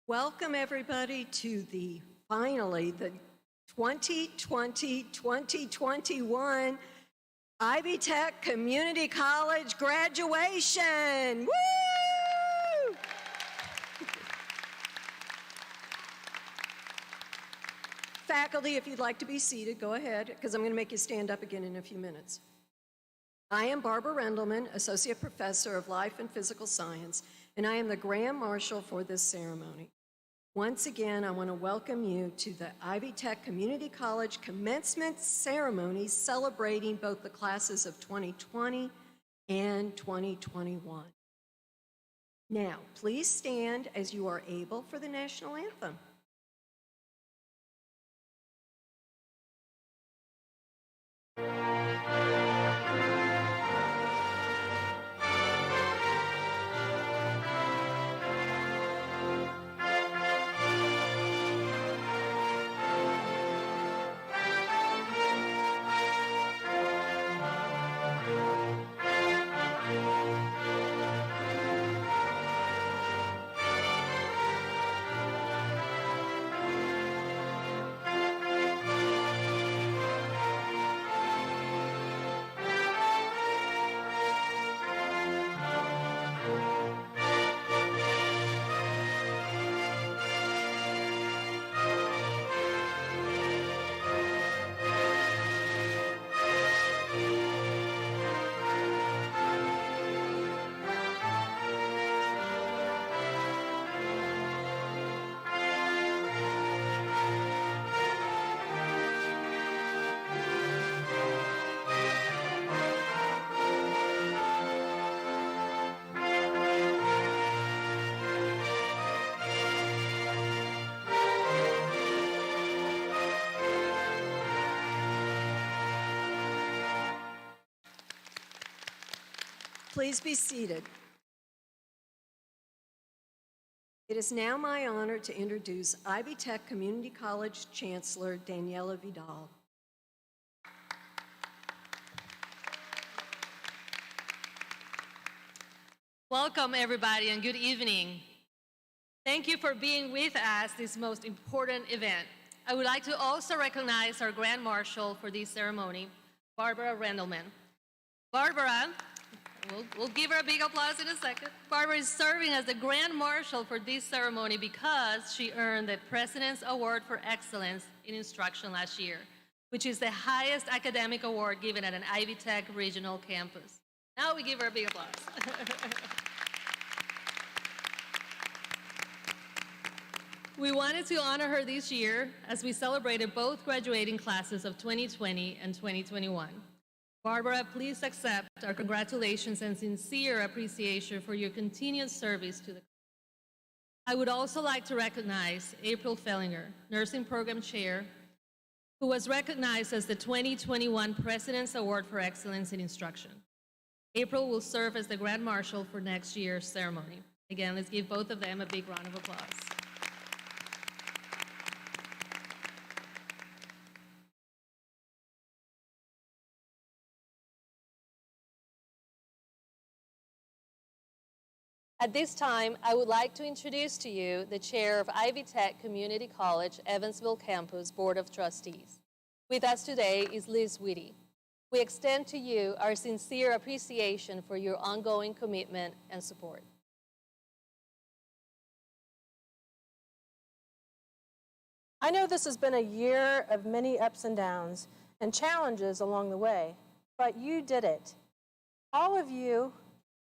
Welcome everybody to the 2020-2021 Ivy Tech Community College graduation. Woo! Faculty, if you'd like to be seated, go ahead, because I'm going to make you stand up again in a few minutes. I am Barbara Rendelman, Associate Professor of Life and Physical Science, and I am the Grand Marshal for this ceremony. Once again, I want to welcome you to the Ivy Tech Community College Commencement ceremony celebrating both the classes of 2020 and 2021. Now, please stand as you are able for the national anthem. Please be seated. It is now my honor to introduce Ivy Tech Community College Chancellor Daniela Vidal. Welcome everybody and good evening. Thank you for being with us this most important event. I would like to also recognize our Grand Marshal for this ceremony, Barbara Rendelman. Barbara, we'll give her a big applause in a second. Barbara is serving as the Grand Marshal for this ceremony because she earned the President's Award for Excellence in Instruction last year, which is the highest academic award given at an Ivy Tech regional campus. Now we give her a big applause. We wanted to honor her this year as we celebrated both graduating classes of 2020 and 2021. Barbara, please accept our congratulations and sincere appreciation for your continued service to the college. I would also like to recognize April Fellinger, Nursing Program Chair, who was recognized as the 2021 President's Award for Excellence in Instruction. April will serve as the Grand Marshal for next year's ceremony. Again, let's give both of them a big round of applause. At this time, I would like to introduce to you the Chair of Ivy Tech Community College, Evansville Campus Board of Trustees. With us today is Liz Whitty. We extend to you our sincere appreciation for your ongoing commitment and support. I know this has been a year of many ups and downs and challenges along the way, but you did it. All of you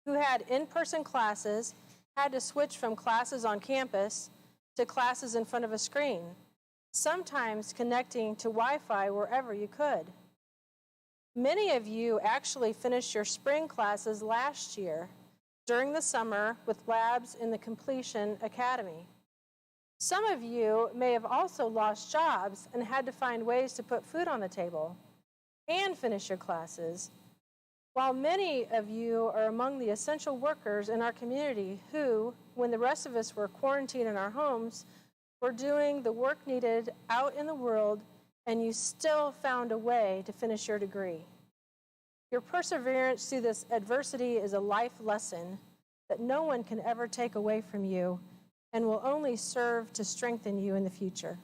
who had in-person classes had to switch from classes on campus to classes in front of a screen, sometimes connecting to Wi-Fi wherever you could. Many of you actually finished your spring classes last year during the summer with labs in the Completion Academy. Some of you may have also lost jobs and had to find ways to put food on the table and finish your classes, while many of you are among the essential workers in our community who, when the rest of us were quarantined in our homes, were doing the work needed out in the world, and you still found a way to finish your degree. Your perseverance through this adversity is a life lesson that no one can ever take away from you and will only serve to strengthen you in the future.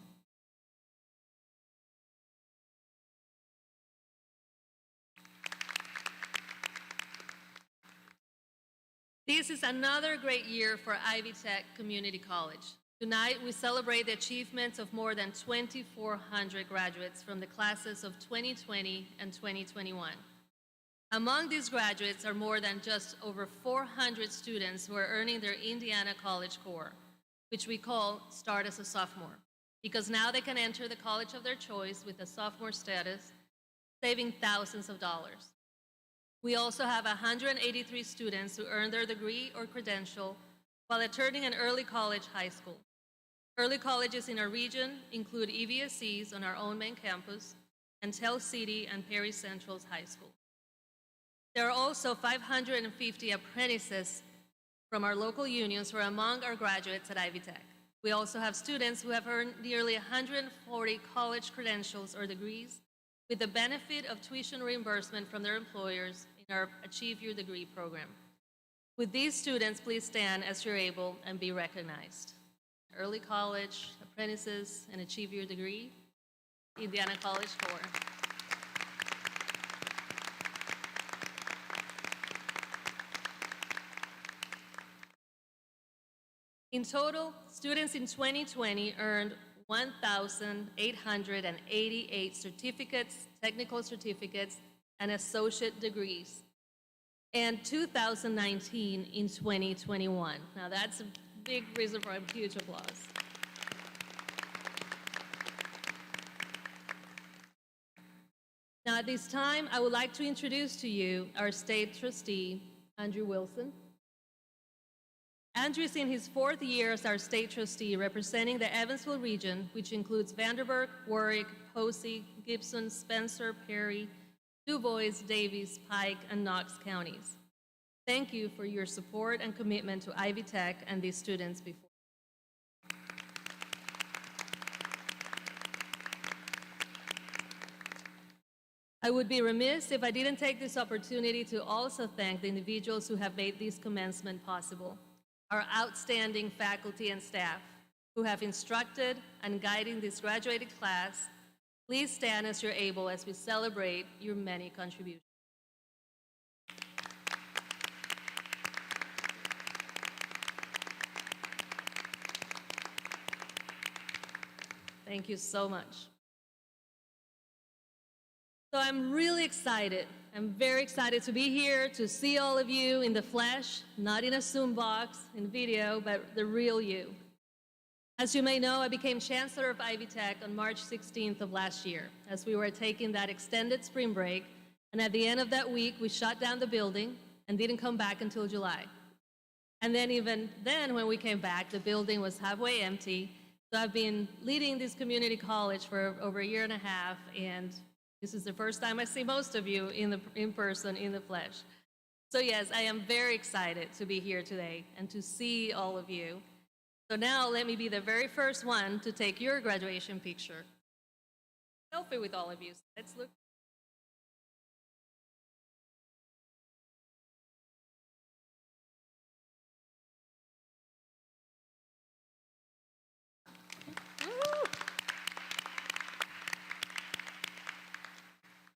This is another great year for Ivy Tech Community College. Tonight, we celebrate the achievements of more than 2,400 graduates from the classes of 2020 and 2021. Among these graduates are more than just over 400 students who are earning their Indiana College Core, which we call Start as a Sophomore, because now they can enter the college of their choice with a sophomore status, saving thousands of dollars. We also have 183 students who earn their degree or credential while attending an early college high school. Early colleges in our region include EVSCs on our own main campus and Tell City and Perry Central's high school. There are also 550 apprentices from our local unions who are among our graduates at Ivy Tech. We also have students who have earned nearly 140 college credentials or degrees with the benefit of tuition reimbursement from their employers in our Achieve Your Degree program. Would these students please stand as you're able and be recognized? Early college, apprentices, and Achieve Your Degree, Indiana College Core. In total, students in 2020 earned 1,888 certificates, technical certificates, and associate degrees, and 2,019 in 2021. Now that's a big reason for a huge applause. Now at this time, I would like to introduce to you our state trustee, Andrew Wilson. Andrew is in his 4th year as our state trustee representing the Evansville region, which includes Vanderburgh, Warwick, Posey, Gibson, Spencer, Perry, Du Bois, Davies, Pike, and Knox counties. Thank you for your support and commitment to Ivy Tech and these students before. I would be remiss if I didn't take this opportunity to also thank the individuals who have made this commencement possible. Our outstanding faculty and staff who have instructed and guided this graduating class. Please stand as you're able as we celebrate your many contributions. Thank you so much. So I'm really excited. I'm very excited to be here to see all of you in the flesh, not in a Zoom box, in video, but the real you. As you may know, I became Chancellor of Ivy Tech on March 16th of last year, as we were taking that extended spring break, and at the end of that week, we shut down the building and didn't come back until July. And then even then, when we came back, the building was halfway empty. So I've been leading this community college for over a year and a half, and this is the first time I see most of you in person, in the flesh. So yes, I am very excited to be here today and to see all of you. So now let me be the very first one to take your graduation picture. Selfie with all of you. Let's look.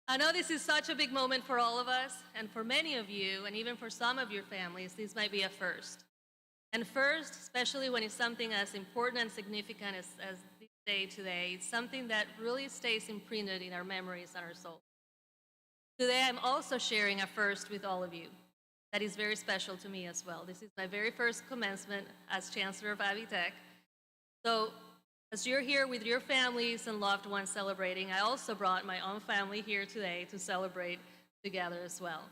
I know this is such a big moment for all of us, and for many of you, and even for some of your families, this might be a first. And first, especially when it's something as important and significant as this day today, it's something that really stays imprinted in our memories and our souls. Today, I'm also sharing a first with all of you. That is very special to me as well. This is my very first commencement as Chancellor of Ivy Tech. So, as you're here with your families and loved ones celebrating, I also brought my own family here today to celebrate together as well.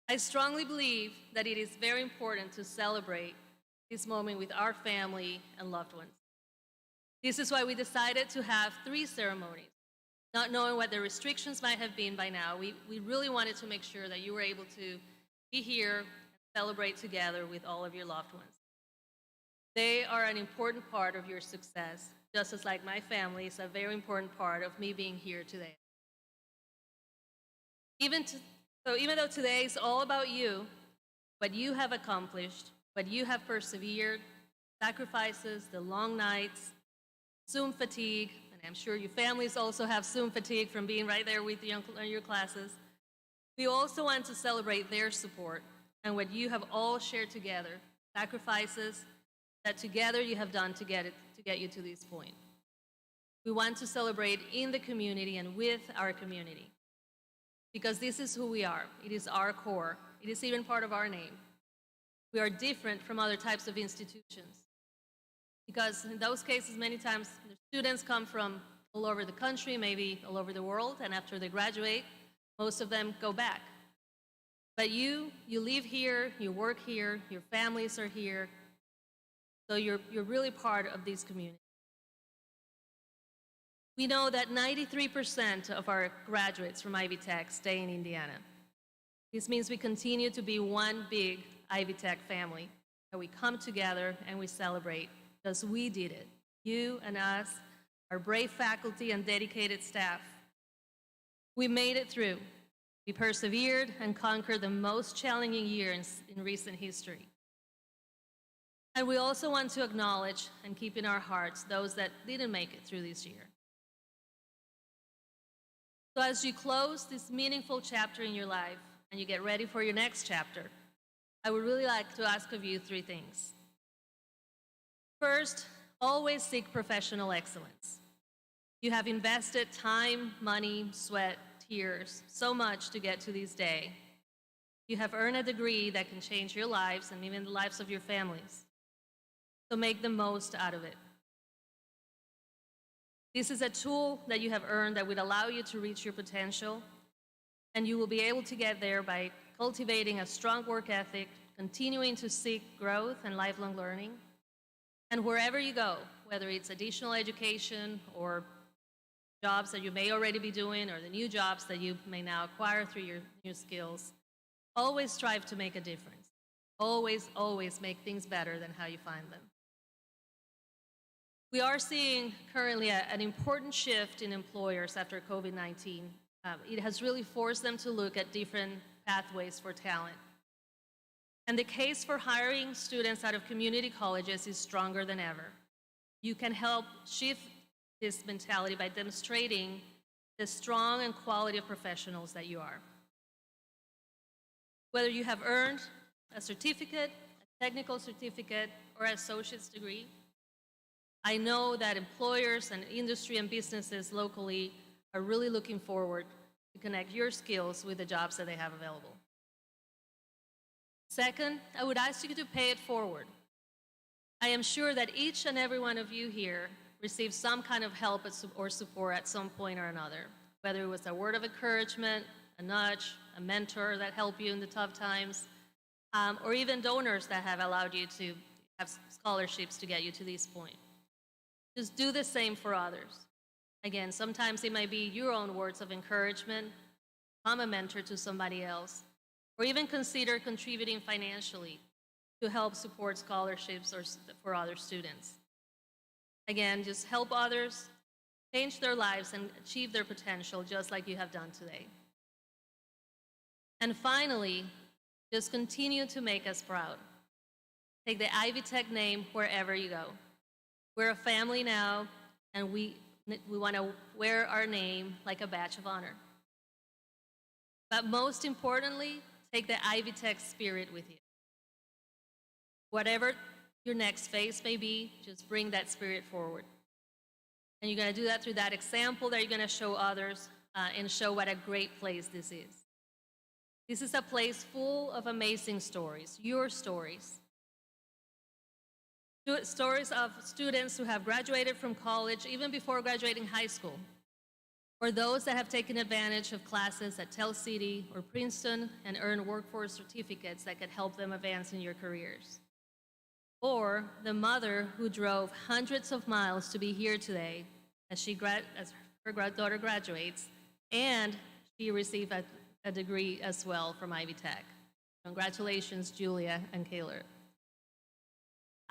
I strongly believe that it is very important to celebrate this moment with our family and loved ones. This is why we decided to have 3 ceremonies. Not knowing what the restrictions might have been by now, we really wanted to make sure that you were able to be here and celebrate together with all of your loved ones. They are an important part of your success, just as like my family is a very important part of me being here today. Even though today is all about you, what you have accomplished, what you have persevered, sacrifices, the long nights, Zoom fatigue, and I'm sure your families also have Zoom fatigue from being right there with you in your classes. We also want to celebrate their support and what you have all shared together, sacrifices that together you have done to get you to this point. We want to celebrate in the community and with our community, because this is who we are. It is our core. It is even part of our name. We are different from other types of institutions, because in those cases, many times, the students come from all over the country, maybe all over the world, and after they graduate, most of them go back. But you live here, you work here, your families are here, so you're really part of this community. We know that 93% of our graduates from Ivy Tech stay in Indiana. This means we continue to be one big Ivy Tech family, that we come together and we celebrate, because we did it. You and us, our brave faculty and dedicated staff. We made it through. We persevered and conquered the most challenging year in recent history. And we also want to acknowledge and keep in our hearts those that didn't make it through this year. So as you close this meaningful chapter in your life and you get ready for your next chapter, I would really like to ask of you 3 things. First, always seek professional excellence. You have invested time, money, sweat, tears, so much to get to this day. You have earned a degree that can change your lives and even the lives of your families. So make the most out of it. This is a tool that you have earned that would allow you to reach your potential, and you will be able to get there by cultivating a strong work ethic, continuing to seek growth and lifelong learning. And wherever you go, whether it's additional education or jobs that you may already be doing or the new jobs that you may now acquire through your new skills, always strive to make a difference. Always, always make things better than how you find them. We are seeing currently an important shift in employers after COVID-19. It has really forced them to look at different pathways for talent. And the case for hiring students out of community colleges is stronger than ever. You can help shift this mentality by demonstrating the strong and quality of professionals that you are. Whether you have earned a certificate, a technical certificate, or an associate's degree, I know that employers and industry and businesses locally are really looking forward to connect your skills with the jobs that they have available. Second, I would ask you to pay it forward. I am sure that each and every one of you here received some kind of help or support at some point or another, whether it was a word of encouragement, a nudge, a mentor that helped you in the tough times, or even donors that have allowed you to have scholarships to get you to this point. Just do the same for others. Again, sometimes it might be your own words of encouragement, become a mentor to somebody else, or even consider contributing financially to help support scholarships or for other students. Again, just help others change their lives and achieve their potential just like you have done today. And finally, just continue to make us proud. Take the Ivy Tech name wherever you go. We're a family now, and we want to wear our name like a badge of honor. But most importantly, take the Ivy Tech spirit with you. Whatever your next phase may be, just bring that spirit forward. And you're going to do that through that example that you're going to show others and show what a great place this is. This is a place full of amazing stories, your stories. Stories of students who have graduated from college even before graduating high school, or those that have taken advantage of classes at Tell City or Princeton and earned workforce certificates that could help them advance in your careers. Or the mother who drove hundreds of miles to be here today as her daughter graduates, and she received a degree as well from Ivy Tech. Congratulations, Julia and Kaylor.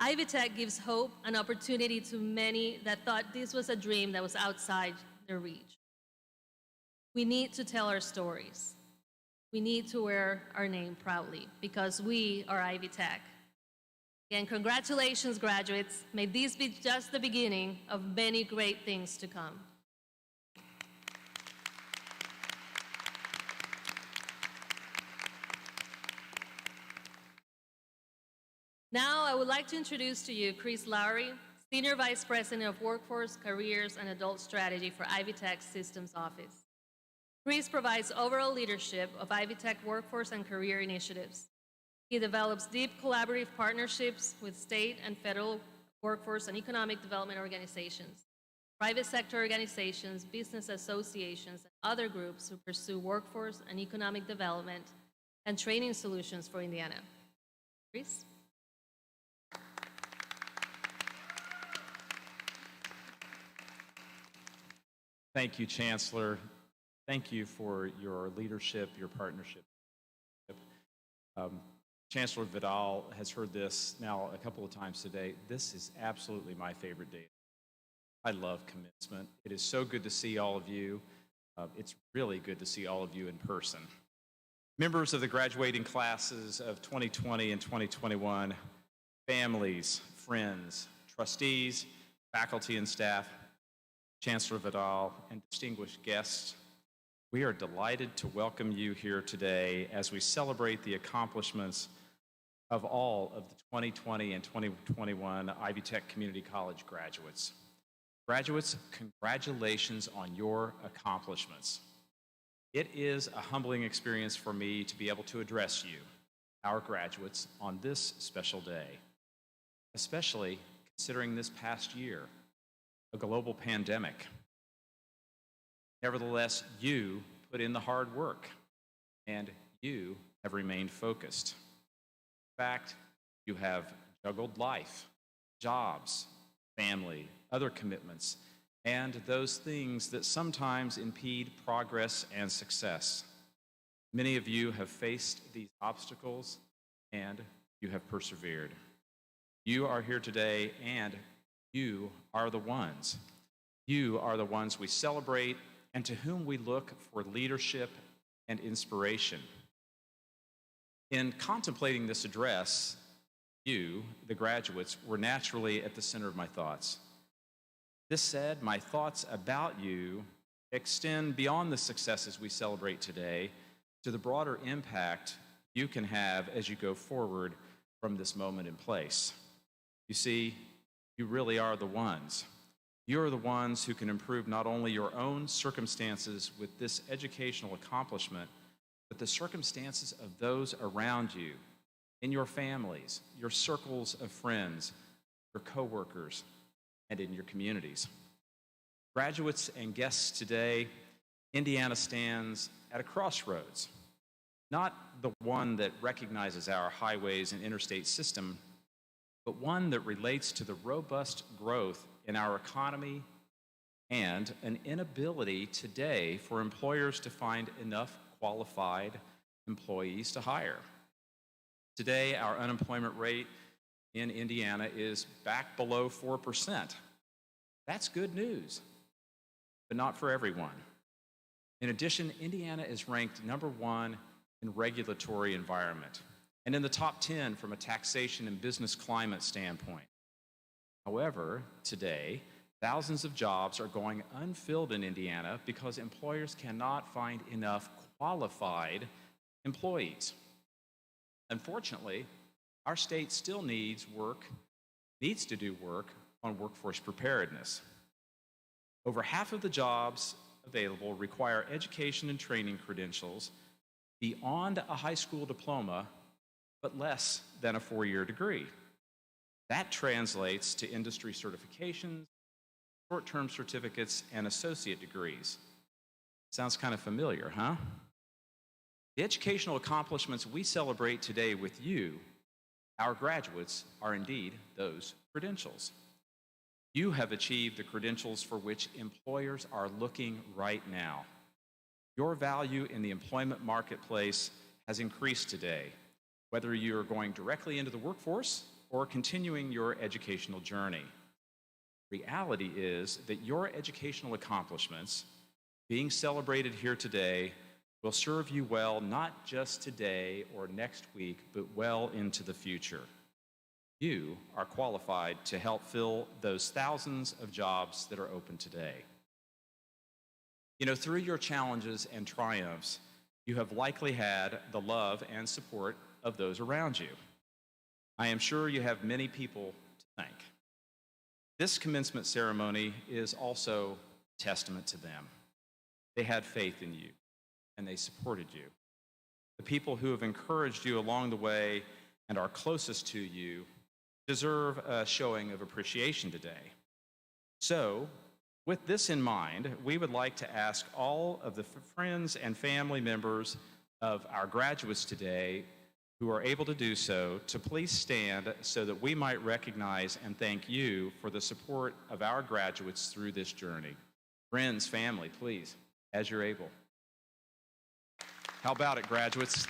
Ivy Tech gives hope and opportunity to many that thought this was a dream that was outside their reach. We need to tell our stories. We need to wear our name proudly because we are Ivy Tech. Again, congratulations, graduates. May these be just the beginning of many great things to come. Now, I would like to introduce to you Chris Lowry, Senior Vice President of Workforce, Careers, and Adult Strategy for Ivy Tech Systems Office. Chris provides overall leadership of Ivy Tech workforce and career initiatives. He develops deep collaborative partnerships with state and federal workforce and economic development organizations, private sector organizations, business associations, and other groups who pursue workforce and economic development and training solutions for Indiana. Chris? Thank you, Chancellor. Thank you for your leadership, your partnership. Chancellor Vidal has heard this now a couple of times today. This is absolutely my favorite day. I love commencement. It is so good to see all of you. It's really good to see all of you in person. Members of the graduating classes of 2020 and 2021, families, friends, trustees, faculty and staff, Chancellor Vidal, and distinguished guests, we are delighted to welcome you here today as we celebrate the accomplishments of all of the 2020 and 2021 Ivy Tech Community College graduates. Graduates, congratulations on your accomplishments. It is a humbling experience for me to be able to address you, our graduates, on this special day, especially considering this past year, a global pandemic. Nevertheless, you put in the hard work, and you have remained focused. In fact, you have juggled life, jobs, family, other commitments, and those things that sometimes impede progress and success. Many of you have faced these obstacles, and you have persevered. You are here today, and you are the ones. You are the ones we celebrate and to whom we look for leadership and inspiration. In contemplating this address, you, the graduates, were naturally at the center of my thoughts. This said, my thoughts about you extend beyond the successes we celebrate today to the broader impact you can have as you go forward from this moment in place. You see, you really are the ones. You are the ones who can improve not only your own circumstances with this educational accomplishment, but the circumstances of those around you, in your families, your circles of friends, your coworkers, and in your communities. Graduates and guests today, Indiana stands at a crossroads, not the one that recognizes our highways and interstate system, but one that relates to the robust growth in our economy and an inability today for employers to find enough qualified employees to hire. Today, our unemployment rate in Indiana is back below 4%. That's good news, but not for everyone. In addition, Indiana is ranked #1 in regulatory environment and in the top 10 from a taxation and business climate standpoint. However, today, thousands of jobs are going unfilled in Indiana because employers cannot find enough qualified employees. Unfortunately, our state still needs to do work on workforce preparedness. Over half of the jobs available require education and training credentials beyond a high school diploma, but less than a 4-year degree. That translates to industry certifications, short-term certificates, and associate degrees. Sounds kind of familiar, huh? The educational accomplishments we celebrate today with you, our graduates, are indeed those credentials. You have achieved the credentials for which employers are looking right now. Your value in the employment marketplace has increased today, whether you are going directly into the workforce or continuing your educational journey. Reality is that your educational accomplishments, being celebrated here today, will serve you well not just today or next week, but well into the future. You are qualified to help fill those thousands of jobs that are open today. You know, through your challenges and triumphs, you have likely had the love and support of those around you. I am sure you have many people to thank. This commencement ceremony is also a testament to them. They had faith in you, and they supported you. The people who have encouraged you along the way and are closest to you deserve a showing of appreciation today. So, with this in mind, we would like to ask all of the friends and family members of our graduates today who are able to do so to please stand so that we might recognize and thank you for the support of our graduates through this journey. Friends, family, please, as you're able. How about it, graduates?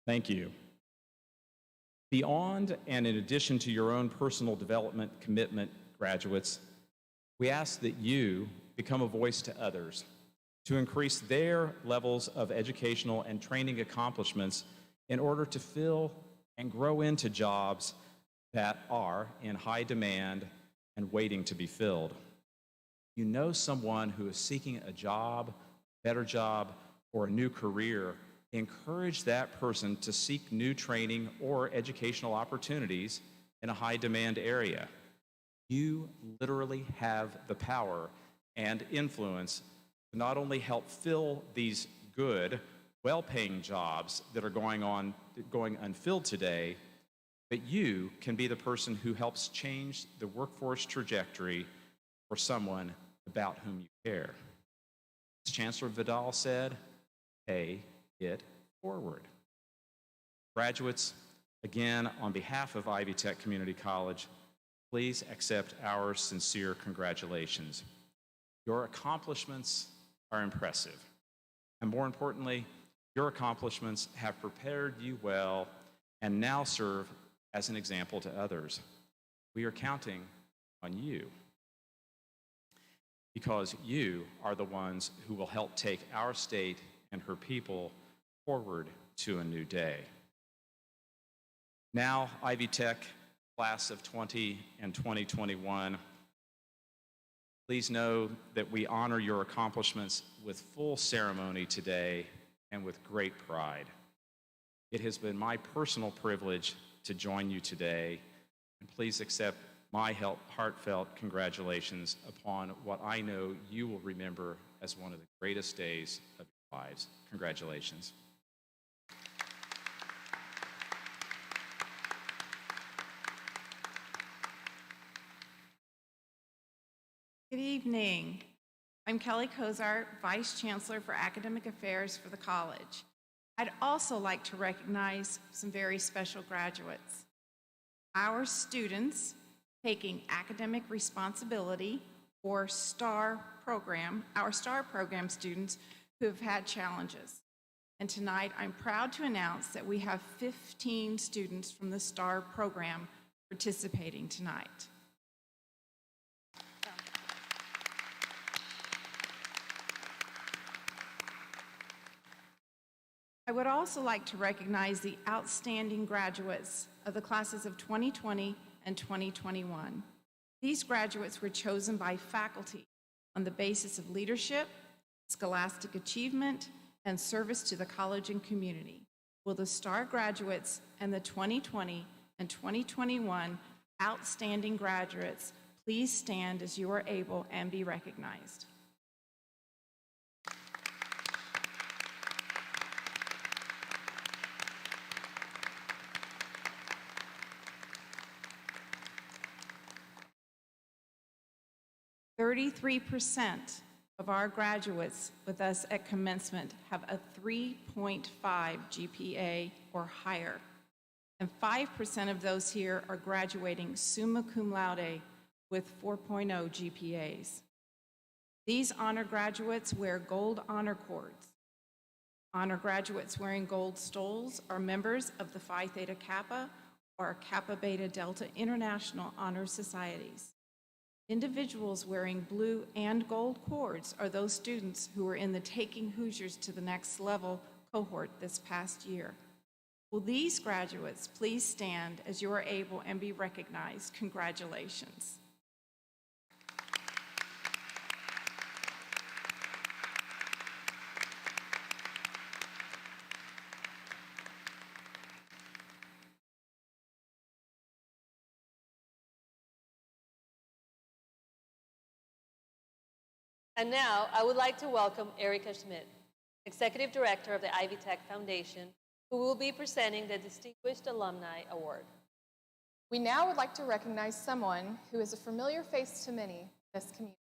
Thank you. Beyond and in addition to your own personal development commitment, graduates, we ask that you become a voice to others to increase their levels of educational and training accomplishments in order to fill and grow into jobs that are in high demand and waiting to be filled. You know someone who is seeking a job, better job, or a new career, encourage that person to seek new training or educational opportunities in a high-demand area. You literally have the power and influence to not only help fill these good, well-paying jobs that are going unfilled today, but you can be the person who helps change the workforce trajectory for someone about whom you care. As Chancellor Vidal said, pay it forward. Graduates, again, on behalf of Ivy Tech Community College, please accept our sincere congratulations. Your accomplishments are impressive. And more importantly, your accomplishments have prepared you well and now serve as an example to others. We are counting on you because you are the ones who will help take our state and her people forward to a new day. Now, Ivy Tech class of 20 and 2021, please know that we honor your accomplishments with full ceremony today and with great pride. It has been my personal privilege to join you today, and please accept my heartfelt congratulations upon what I know you will remember as one of the greatest days of your lives. Congratulations. Good evening. I'm Kelly Kozart, Vice Chancellor for Academic Affairs for the college. I'd also like to recognize some very special graduates. Our students taking academic responsibility, or STAR program, our STAR program students who have had challenges. And tonight I'm proud to announce that we have 15 students from the STAR program participating tonight. I would also like to recognize the outstanding graduates of the classes of 2020 and 2021. These graduates were chosen by faculty on the basis of leadership, scholastic achievement, and service to the college and community. Will the STAR graduates and the 2020 and 2021 outstanding graduates please stand as you are able and be recognized? %3% of our graduates with us at commencement have a 3.5 GPA or higher, and 5% of those here are graduating summa cum laude with 4.0 GPAs. These honor graduates wear gold honor cords. Honor graduates wearing gold stoles are members of the Phi Theta Kappa or Kappa Beta Delta International Honor Societies. Individuals wearing blue and gold cords are those students who were in the Taking Hoosiers to the Next Level cohort this past year. Will these graduates please stand as you are able and be recognized? Congratulations. And now, I would like to welcome Erica Schmidt, Executive Director of the Ivy Tech Foundation, who will be presenting the Distinguished Alumni Award. We now would like to recognize someone who is a familiar face to many in this community.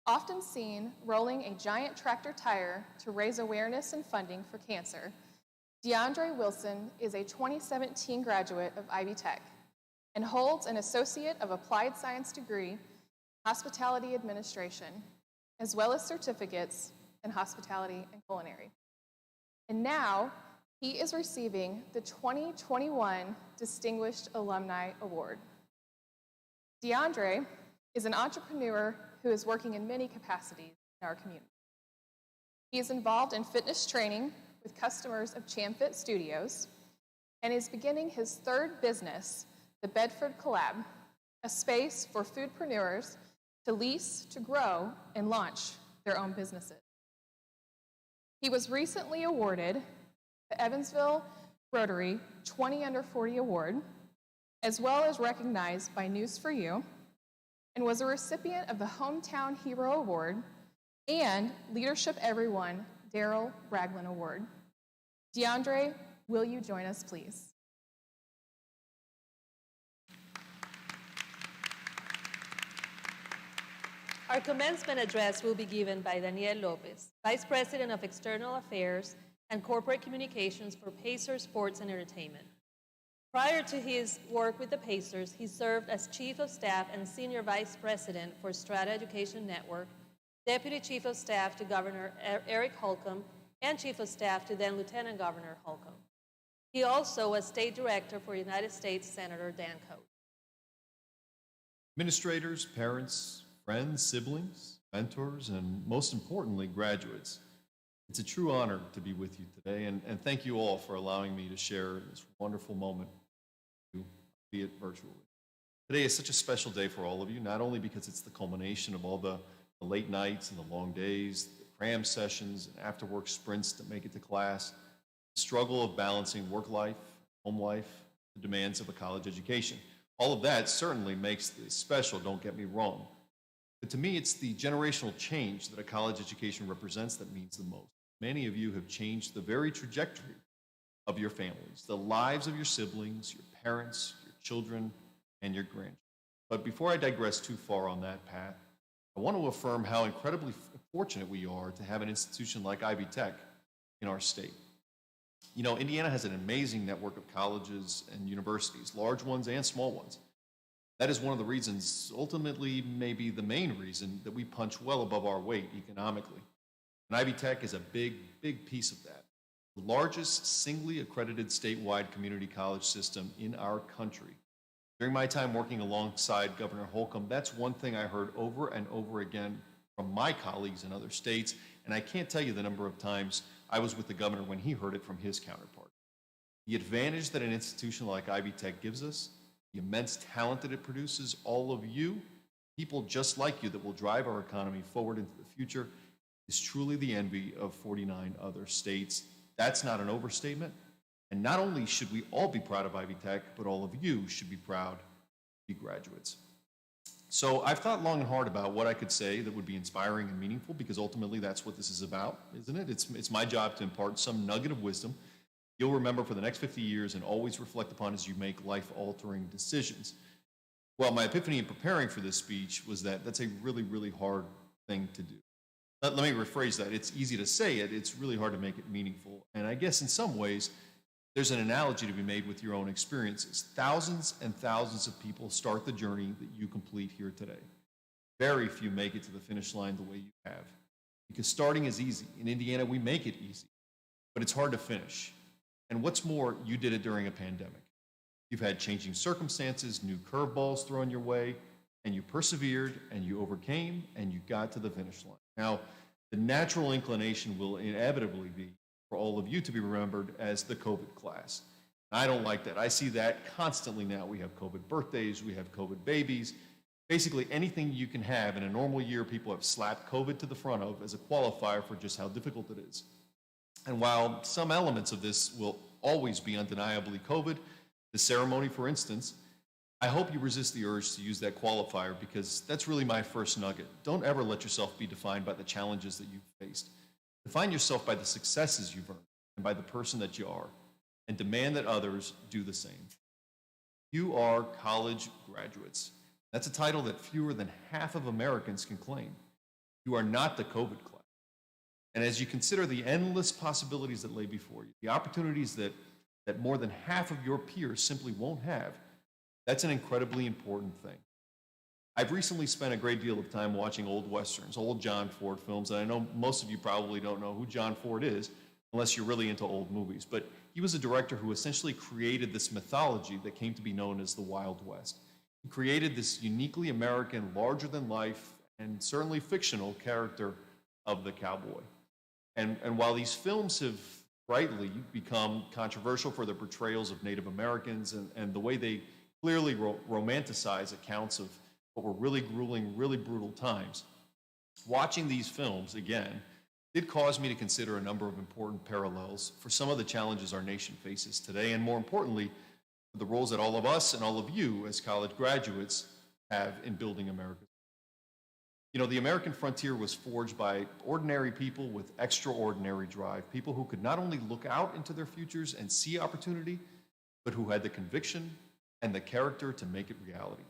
Often seen rolling a giant tractor tire to raise awareness and funding for cancer, DeAndre Wilson is a 2017 graduate of Ivy Tech and holds an Associate of Applied Science degree in Hospitality Administration, as well as certificates in Hospitality and Culinary. And now, he is receiving the 2021 Distinguished Alumni Award. DeAndre is an entrepreneur who is working in many capacities in our community. He is involved in fitness training with customers of ChamFit Studios and is beginning his third business, the Bedford Collab, a space for foodpreneurs to lease, to grow, and launch their own businesses. He was recently awarded the Evansville Rotary 20 Under 40 Award, as well as recognized by News for You, and was a recipient of the Hometown Hero Award and Leadership Everyone Daryl Ragland Award. DeAndre, will you join us, please? Our commencement address will be given by Daniel Lopez, Vice President of External Affairs and Corporate Communications for Pacers Sports and Entertainment. Prior to his work with the Pacers, he served as Chief of Staff and Senior Vice President for Strata Education Network, Deputy Chief of Staff to Governor Eric Holcomb, and Chief of Staff to then Lieutenant Governor Holcomb. He also was State Director for United States Senator Dan Coats. Administrators, parents, friends, siblings, mentors, and most importantly, graduates. It's a true honor to be with you today, and thank you all for allowing me to share this wonderful moment, be it virtually. Today is such a special day for all of you, not only because it's the culmination of all the late nights and the long days, the cram sessions and after-work sprints to make it to class, the struggle of balancing work life, home life, the demands of a college education. All of that certainly makes this special, don't get me wrong. But to me, it's the generational change that a college education represents that means the most. Many of you have changed the very trajectory of your families, the lives of your siblings, your parents, your children, and your grandchildren. But before I digress too far on that path, I want to affirm how incredibly fortunate we are to have an institution like Ivy Tech in our state. You know, Indiana has an amazing network of colleges and universities, large ones and small ones. That is one of the reasons, ultimately maybe the main reason, that we punch well above our weight economically. And Ivy Tech is a big, big piece of that. The largest singly accredited statewide community college system in our country. During my time working alongside Governor Holcomb, that's one thing I heard over and over again from my colleagues in other states, and I can't tell you the number of times I was with the governor when he heard it from his counterpart. The advantage that an institution like Ivy Tech gives us, the immense talent that it produces, all of you, people just like you that will drive our economy forward into the future, is truly the envy of 49 other states. That's not an overstatement. And not only should we all be proud of Ivy Tech, but all of you should be proud to be graduates. So I've thought long and hard about what I could say that would be inspiring and meaningful, because ultimately that's what this is about, isn't it? It's my job to impart some nugget of wisdom you'll remember for the next 50 years and always reflect upon as you make life-altering decisions. Well, my epiphany in preparing for this speech was that that's a really, really hard thing to do. Let me rephrase that. It's easy to say it, it's really hard to make it meaningful. And I guess in some ways, there's an analogy to be made with your own experiences. Thousands and thousands of people start the journey that you complete here today. Very few make it to the finish line the way you have. Because starting is easy. In Indiana, we make it easy, but it's hard to finish. And what's more, you did it during a pandemic. You've had changing circumstances, new curveballs thrown your way, and you persevered, and you overcame, and you got to the finish line. Now, the natural inclination will inevitably be for all of you to be remembered as the COVID class. I don't like that. I see that constantly now. We have COVID birthdays, we have COVID babies. Basically, anything you can have in a normal year, people have slapped COVID to the front of as a qualifier for just how difficult it is. And while some elements of this will always be undeniably COVID, the ceremony, for instance, I hope you resist the urge to use that qualifier, because that's really my first nugget. Don't ever let yourself be defined by the challenges that you've faced. Define yourself by the successes you've earned and by the person that you are, and demand that others do the same. You are college graduates. That's a title that fewer than half of Americans can claim. You are not the COVID class. And as you consider the endless possibilities that lay before you, the opportunities that more than half of your peers simply won't have, that's an incredibly important thing. I've recently spent a great deal of time watching old Westerns, old John Ford films, and I know most of you probably don't know who John Ford is, unless you're really into old movies. But he was a director who essentially created this mythology that came to be known as the Wild West. He created this uniquely American, larger-than-life, and certainly fictional character of the cowboy. And while these films have rightly become controversial for their portrayals of Native Americans and the way they clearly romanticize accounts of what were really grueling, really brutal times, watching these films, again, did cause me to consider a number of important parallels for some of the challenges our nation faces today, and more importantly, the roles that all of us and all of you as college graduates have in building America. You know, the American frontier was forged by ordinary people with extraordinary drive, people who could not only look out into their futures and see opportunity, but who had the conviction and the character to make it reality.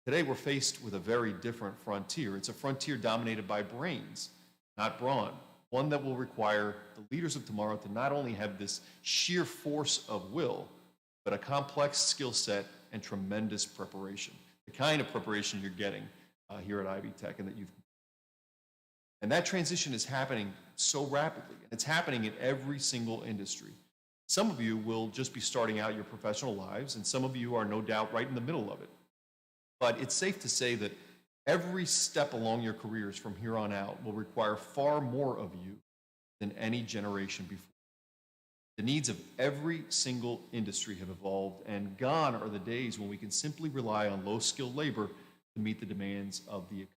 Today, we're faced with a very different frontier. It's a frontier dominated by brains, not brawn, one that will require the leaders of tomorrow to not only have this sheer force of will, but a complex skill set and tremendous preparation, the kind of preparation you're getting here at Ivy Tech and that transition is happening so rapidly, and it's happening in every single industry. Some of you will just be starting out your professional lives, and some of you are no doubt right in the middle of it. But it's safe to say that every step along your careers from here on out will require far more of you than any generation before. The needs of every single industry have evolved, and gone are the days when we can simply rely on low-skilled labor to meet the demands of the economy.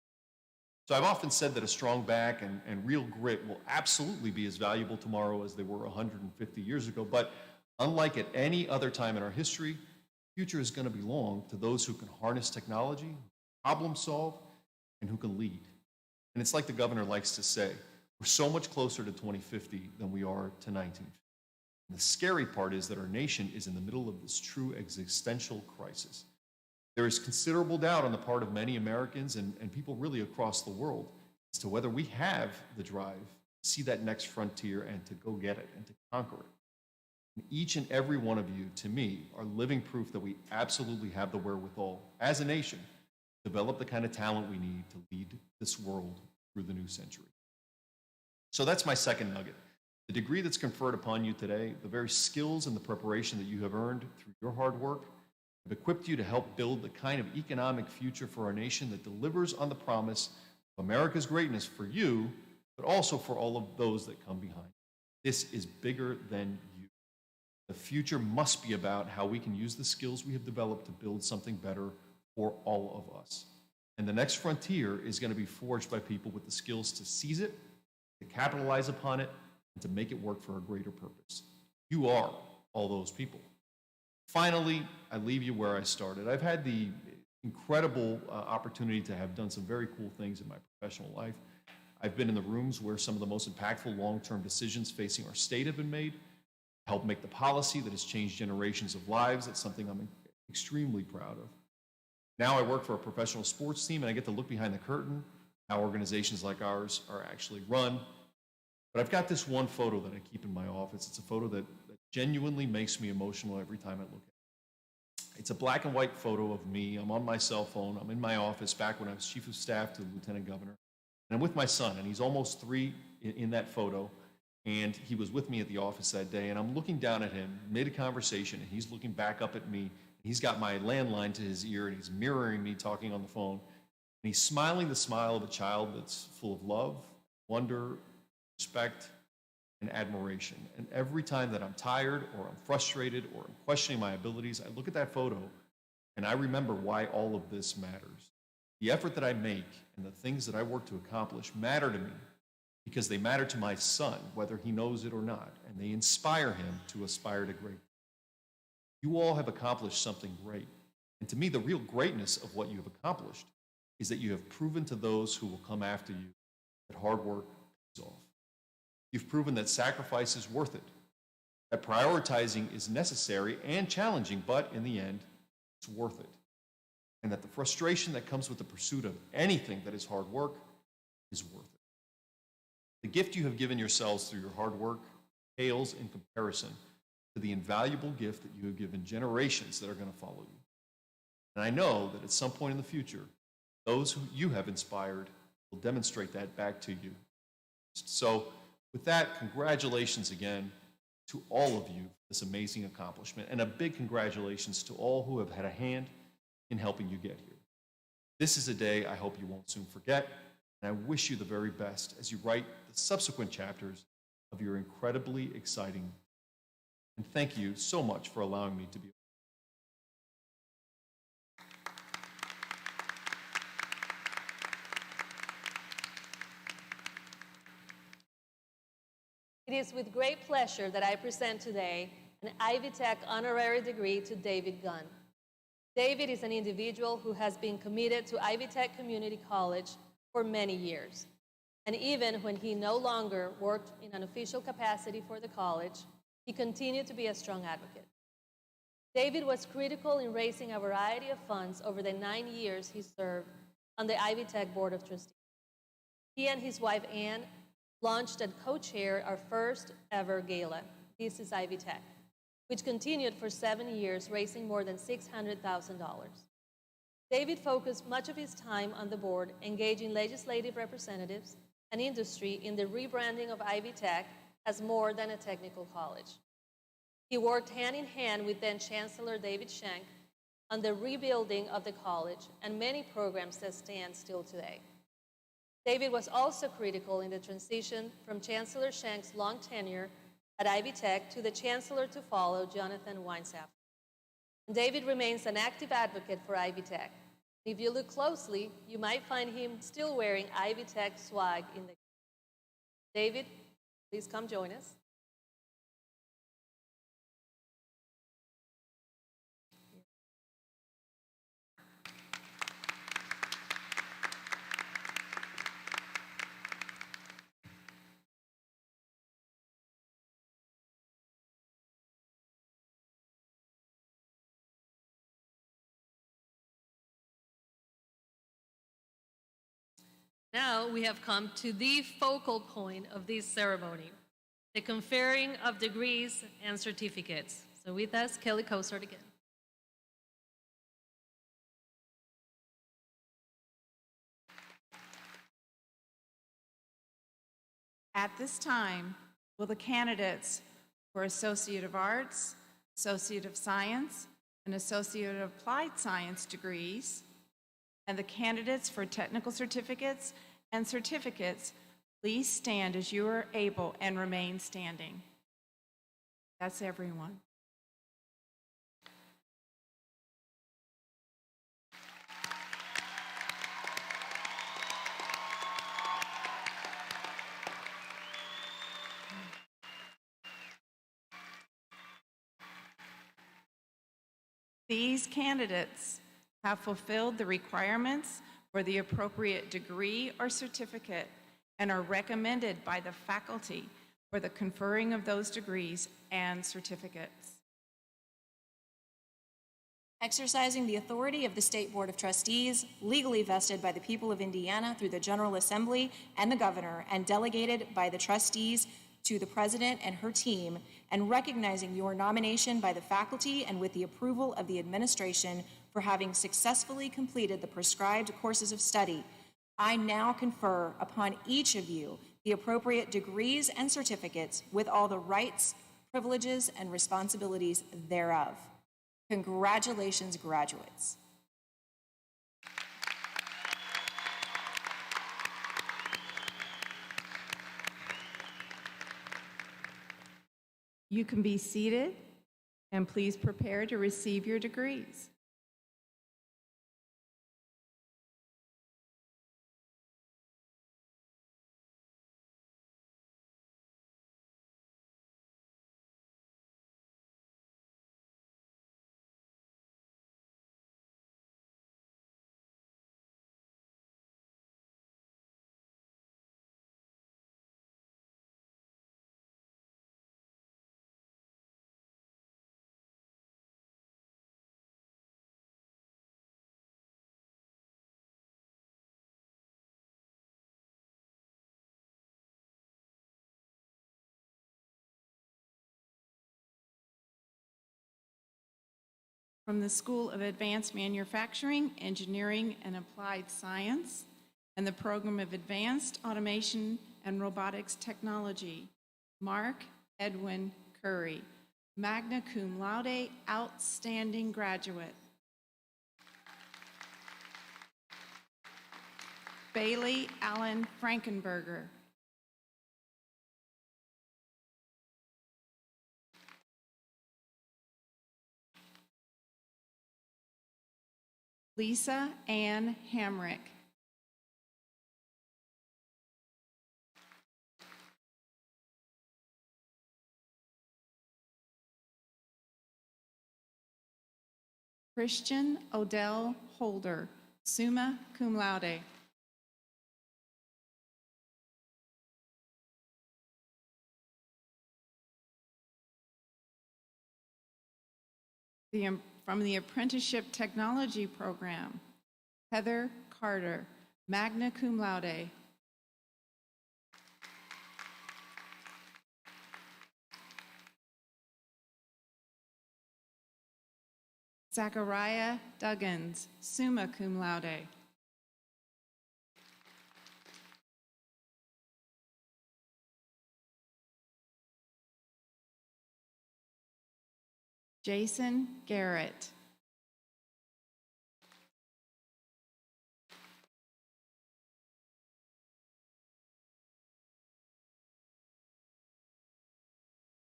So I've often said that a strong back and real grit will absolutely be as valuable tomorrow as they were 150 years ago, but unlike at any other time in our history, the future is going to belong to those who can harness technology, problem solve, and who can lead. And it's like the governor likes to say, we're so much closer to 2050 than we are to 1950. And the scary part is that our nation is in the middle of this true existential crisis. There is considerable doubt on the part of many Americans and people really across the world as to whether we have the drive to see that next frontier and to go get it and to conquer it. And each and every one of you, to me, are living proof that we absolutely have the wherewithal as a nation to develop the kind of talent we need to lead this world through the new century. So that's my second nugget. The degree that's conferred upon you today, the very skills and the preparation that you have earned through your hard work, have equipped you to help build the kind of economic future for our nation that delivers on the promise of America's greatness for you, but also for all of those that come behind. This is bigger than you. The future must be about how we can use the skills we have developed to build something better for all of us. And the next frontier is going to be forged by people with the skills to seize it, to capitalize upon it, and to make it work for a greater purpose. You are all those people. Finally, I leave you where I started. I've had the incredible opportunity to have done some very cool things in my professional life. I've been in the rooms where some of the most impactful long-term decisions facing our state have been made, helped make the policy that has changed generations of lives. That's something I'm extremely proud of. Now I work for a professional sports team, and I get to look behind the curtain, how organizations like ours are actually run. But I've got this one photo that I keep in my office. It's a photo that genuinely makes me emotional every time I look at it. It's a black and white photo of me. I'm on my cell phone. I'm in my office back when I was chief of staff to the lieutenant governor. And I'm with my son, and he's almost 3 in that photo. And he was with me at the office that day, and I'm looking down at him mid-conversation, and he's looking back up at me, He's got my landline to his ear, and he's mirroring me talking on the phone. And he's smiling the smile of a child that's full of love, wonder, respect, and admiration. And every time that I'm tired or I'm frustrated or I'm questioning my abilities, I look at that photo and I remember why all of this matters. The effort that I make and the things that I work to accomplish matter to me because they matter to my son, whether he knows it or not, and they inspire him to aspire to greatness. You all have accomplished something great. And to me, the real greatness of what you have accomplished is that you have proven to those who will come after you that hard work pays off. You've proven that sacrifice is worth it, that prioritizing is necessary and challenging, but in the end, it's worth it. And that the frustration that comes with the pursuit of anything that is hard work is worth it. The gift you have given yourselves through your hard work pales in comparison to the invaluable gift that you have given generations that are going to follow you. And I know that at some point in the future, those who you have inspired will demonstrate that back to you. So with that, congratulations again to all of you for this amazing accomplishment, and a big congratulations to all who have had a hand in helping you get here. This is a day I hope you won't soon forget, and I wish you the very best as you write the subsequent chapters of your incredibly exciting. And thank you so much for allowing me to be. It is with great pleasure that I present today an Ivy Tech honorary degree to David Gunn. David is an individual who has been committed to Ivy Tech Community College for many years. And even when he no longer worked in an official capacity for the college, he continued to be a strong advocate. David was critical in raising a variety of funds over the 9 years he served on the Ivy Tech Board of Trustees. He and his wife, Ann, launched and co-chaired our first ever gala, This is Ivy Tech, which continued for 7 years, raising more than $600,000. David focused much of his time on the board, engaging legislative representatives and industry in the rebranding of Ivy Tech as more than a technical college. He worked hand in hand with then Chancellor David Shank on the rebuilding of the college and many programs that stand still today. David was also critical in the transition from Chancellor Shank's long tenure at Ivy Tech to the Chancellor to follow, Jonathan Weinsapper. And David remains an active advocate for Ivy Tech. If you look closely, you might find him still wearing Ivy Tech swag in the. David, please come join us. Now we have come to the focal point of this ceremony, the conferring of degrees and certificates. So with us, Kelly Cosart again. At this time, will the candidates for Associate of Arts, Associate of Science, and Associate of Applied Science degrees, and the candidates for technical certificates and certificates, please stand as you are able and remain standing. That's everyone. These candidates have fulfilled the requirements for the appropriate degree or certificate and are recommended by the faculty for the conferring of those degrees and certificates. Exercising the authority of the State Board of Trustees, legally vested by the people of Indiana through the General Assembly and the Governor, and delegated by the trustees to the President and her team, and recognizing your nomination by the faculty and with the approval of the administration for having successfully completed the prescribed courses of study, I now confer upon each of you the appropriate degrees and certificates with all the rights, privileges, and responsibilities thereof. Congratulations, graduates. You can be seated, and please prepare to receive your degrees. From the School of Advanced Manufacturing, Engineering, and Applied Science, and the Program of Advanced Automation and Robotics Technology, Mark Edwin Curry, magna cum laude, outstanding graduate. Bailey Allen Frankenberger. Lisa Ann Hamrick. Christian Odell Holder, summa cum laude. From the Apprenticeship Technology Program, Heather Carter, magna cum laude. Zachariah Duggins, summa cum laude. Jason Garrett.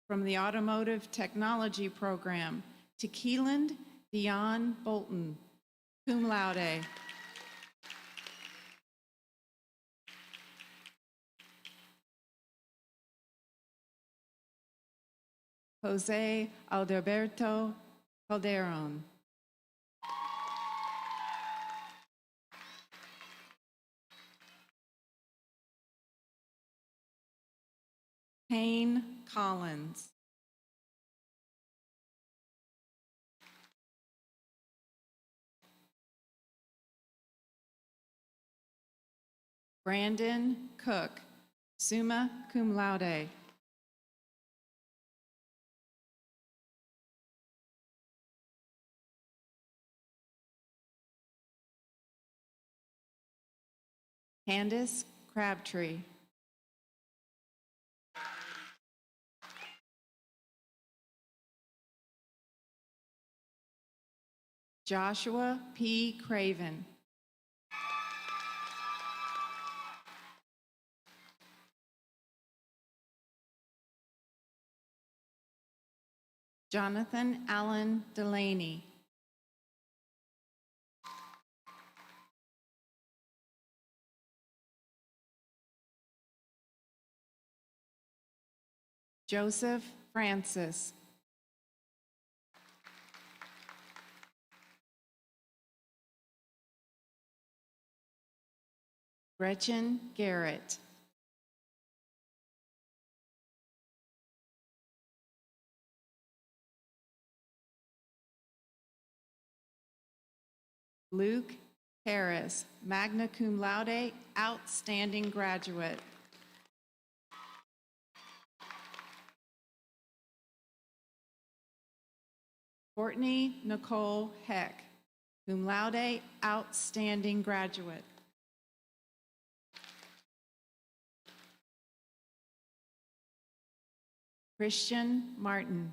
From the Automotive Technology Program, Tequiland Dion Bolton, cum laude. Jose Alberto Calderon. Payne Collins. Brandon Cook, summa cum laude. Candace Crabtree. Joshua P. Craven. Jonathan Allen Delaney. Joseph Francis. Gretchen Garrett. Luke Harris, magna cum laude, outstanding graduate. Courtney Nicole Heck, cum laude, outstanding graduate. Christian Martin.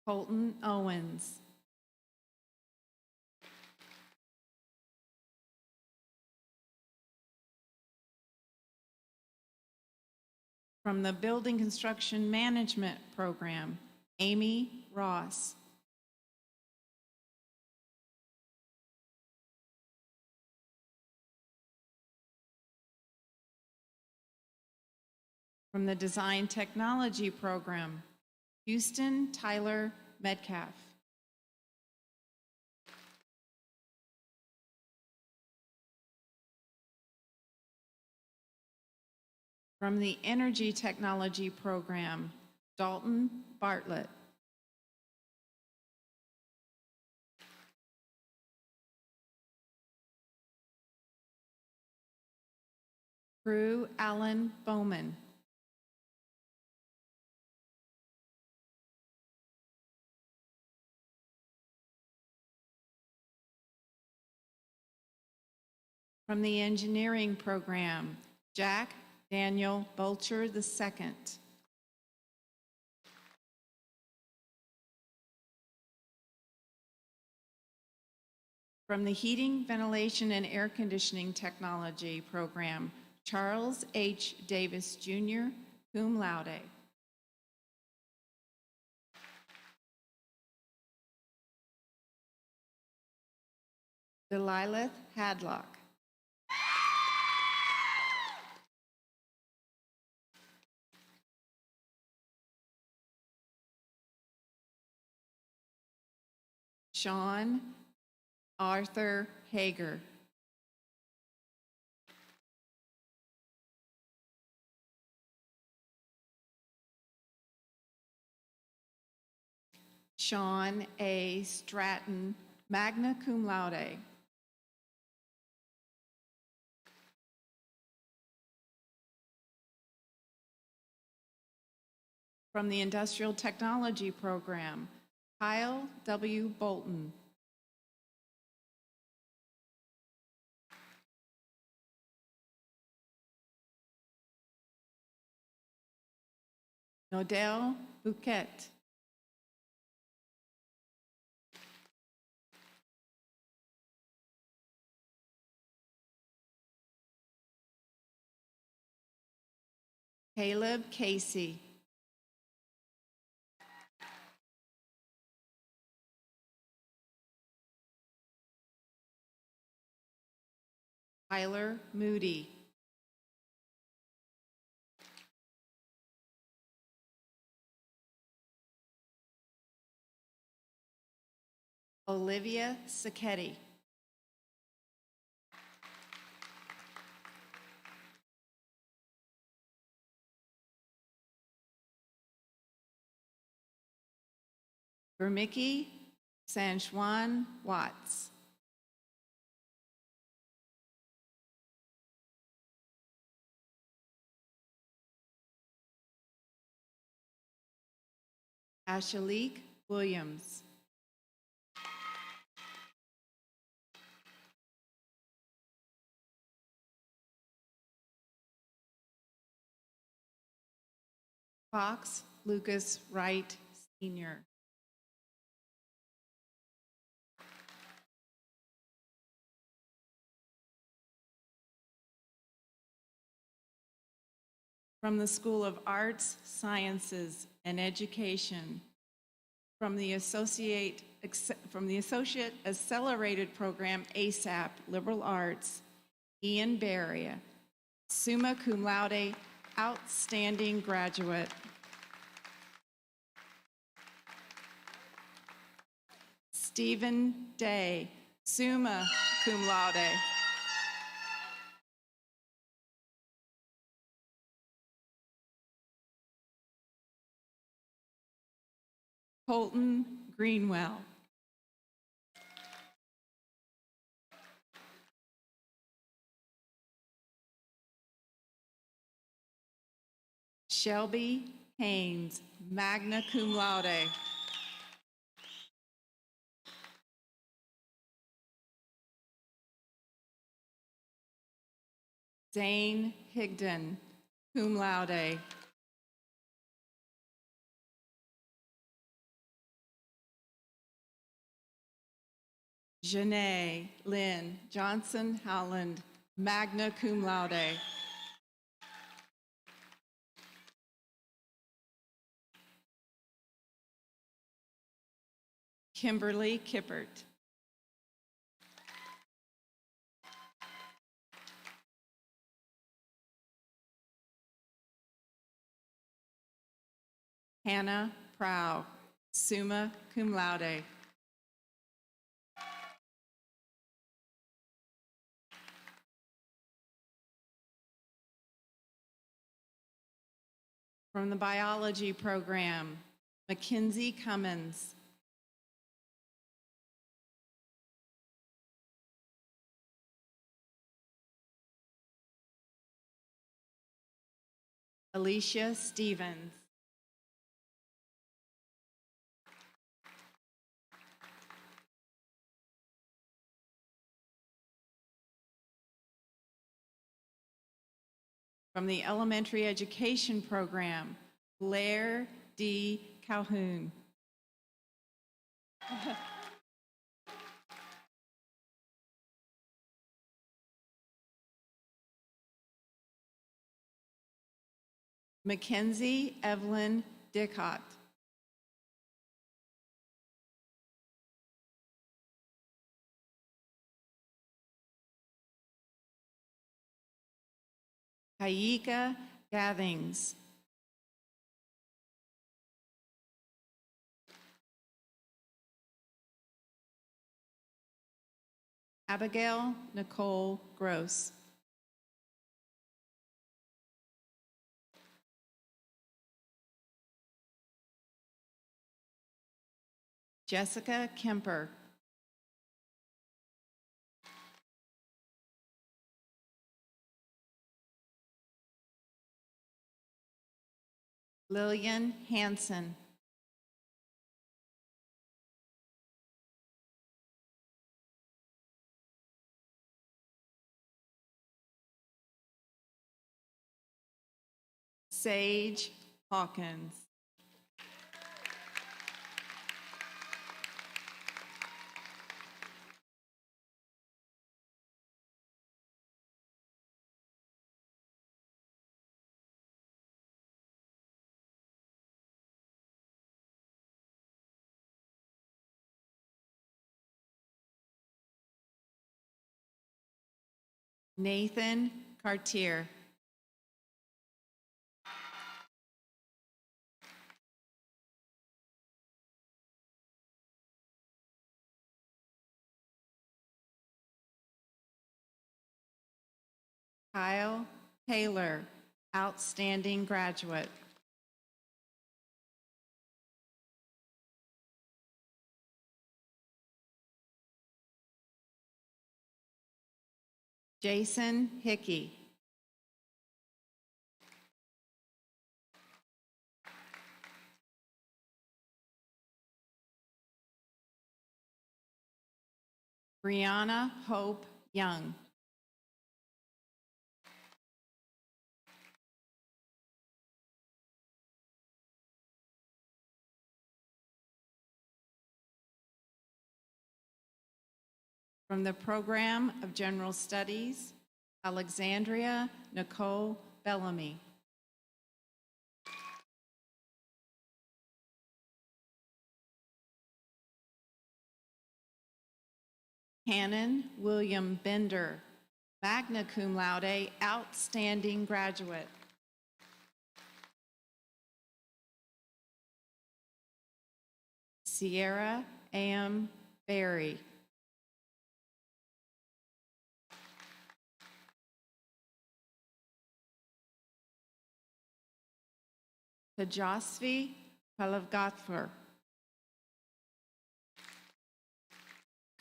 Colton Owens. From the Building Construction Management Program, Amy Ross. From the Design Technology Program, Houston Tyler Metcalf. From the Energy Technology Program, Dalton Bartlett. Prue Allen Bowman. From the Engineering Program, Jack Daniel Bolcher II. From the Heating, Ventilation, and Air Conditioning Technology Program, Charles H. Davis, Jr., cum laude. Delilah Hadlock. Sean Arthur Hager. Sean A. Stratton, magna cum laude. From the Industrial Technology Program, Kyle W. Bolton. Nodell Bouquet. Caleb Casey. Tyler Moody. Olivia Sacchetti. Vermicki Sanjuan Watts. Ashalik Williams. Fox Lucas Wright, Sr. From the School of Arts, Sciences, and Education, from the Associate Accelerated Program, ASAP, Liberal Arts, Ian Barria, summa cum laude, outstanding graduate. Stephen Day, summa cum laude. Colton Greenwell. Shelby Haynes, magna cum laude. Zane Higdon, cum laude. Janae Lynn Johnson Howland, magna cum laude. Kimberly Kippert. Hannah Prow, summa cum laude. From the biology program, Mackenzie Cummins. Alicia Stevens. From the elementary education program, Blair D. Calhoun. Mackenzie Evelyn Dickott. Kaika Gathings. Abigail Nicole Gross. Jessica Kemper. Lillian Hansen. Sage Hawkins. Nathan Cartier. Kyle Taylor, outstanding graduate. Jason Hickey. Brianna Hope Young. From the Program of General Studies, Alexandria Nicole Bellamy. Hannon William Bender, magna cum laude, outstanding graduate. Sierra A.M. Berry. Tejasvi Palavgatvar.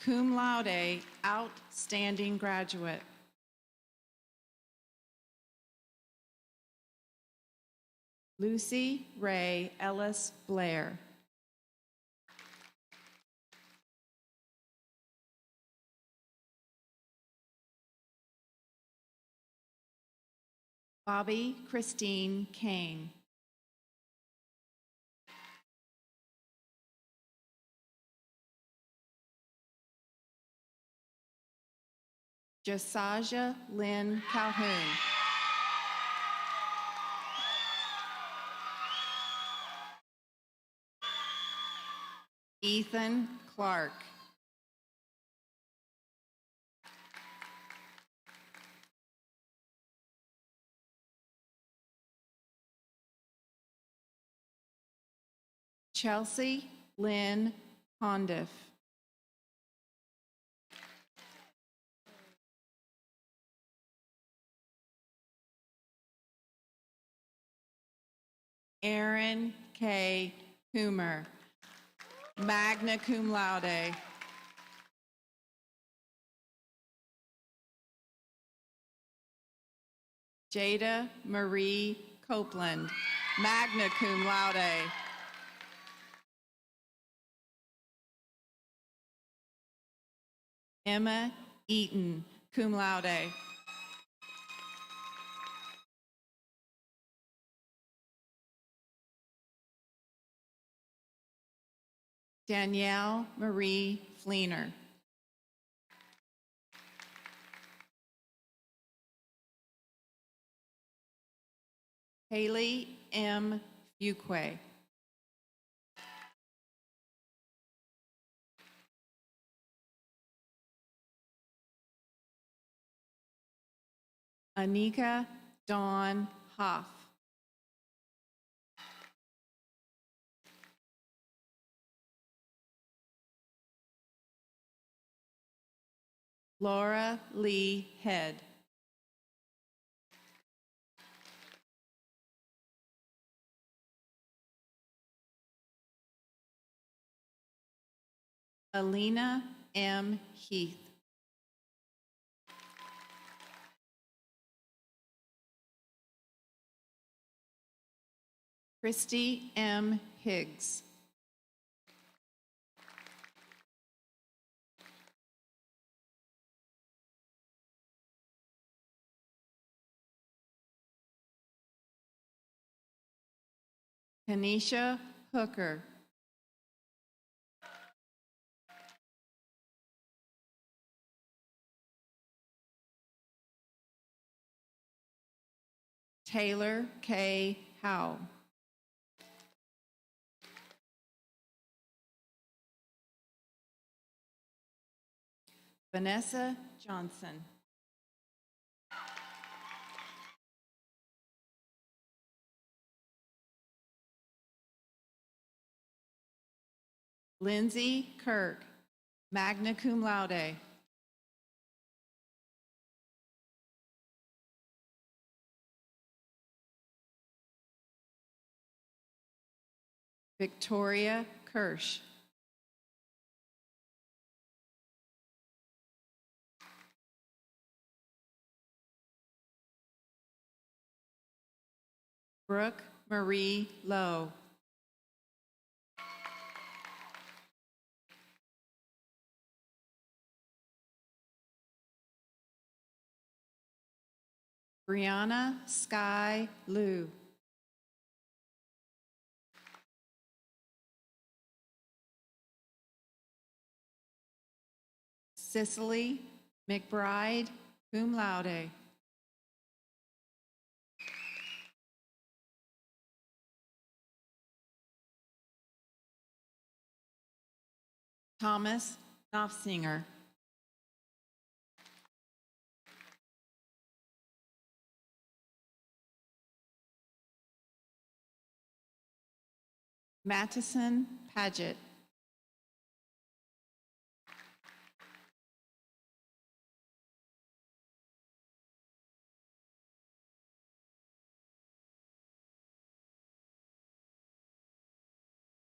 Cum laude, outstanding graduate. Lucy Ray Ellis Blair. Bobby Christine Kane. Jasaja Lynn Calhoun. Ethan Clark. Chelsea Lynn Hondiff. Aaron K. Hoomer, magna cum laude. Jada Marie Copeland, magna cum laude. Emma Eaton, cum laude. Danielle Marie Fleener. Haley M. Fuqua. Anika Dawn Hoff. Laura Lee Head. Alina M. Heath. Christy M. Higgs. Kanisha Hooker. Taylor K. Howe. Vanessa Johnson. Lindsay Kirk, magna cum laude. Victoria Kirsch. Brooke Marie Lowe. Brianna Sky Liu. Cicely McBride, cum laude. Thomas Knopfsinger. Mattison Paget.